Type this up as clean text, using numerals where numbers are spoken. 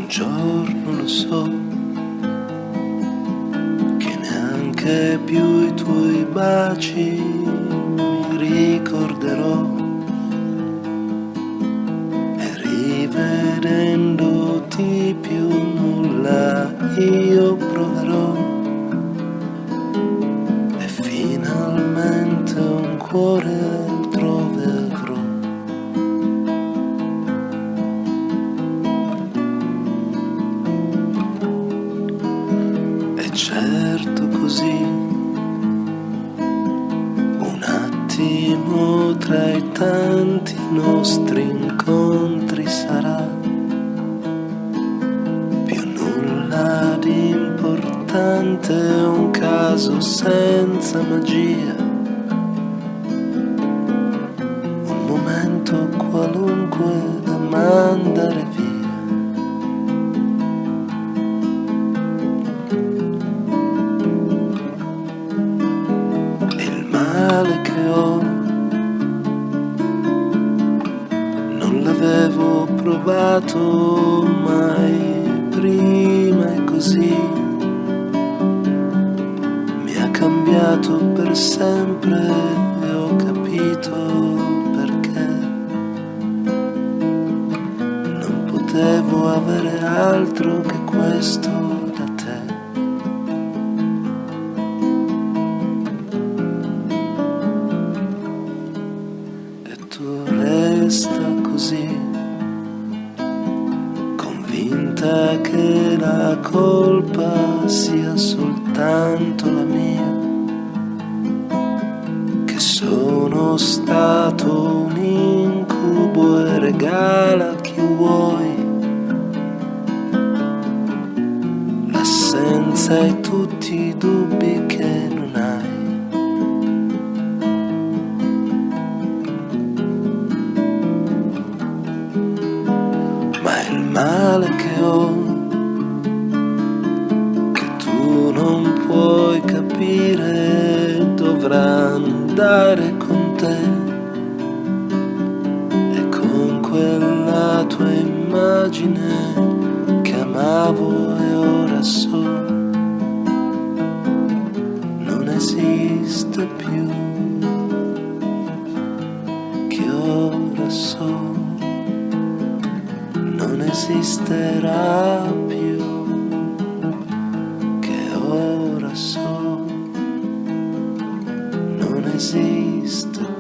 giorno lo so che neanche più i tuoi baci mi ricorderò, e rivedendoti più nulla io proverò, e finalmente un cuore altrove avrò. Certo, così un attimo tra i tanti nostri incontri sarà, più nulla di importante, un caso senza magia, un momento qualunque da mandare via. Che ho non l'avevo provato mai prima, e così mi ha cambiato per sempre, e ho capito perché non potevo avere altro che questo da te. Resta così, convinta che la colpa sia soltanto la mia, che sono stato un incubo e regala a chi vuoi l'assenza e tutti i dubbi che non hai. Ma il male che ho, che tu non puoi capire, dovrà andare con te, e con quella tua immagine che amavo e ora so non esiste più, che ora so non esisterà più, che ora so non esiste più.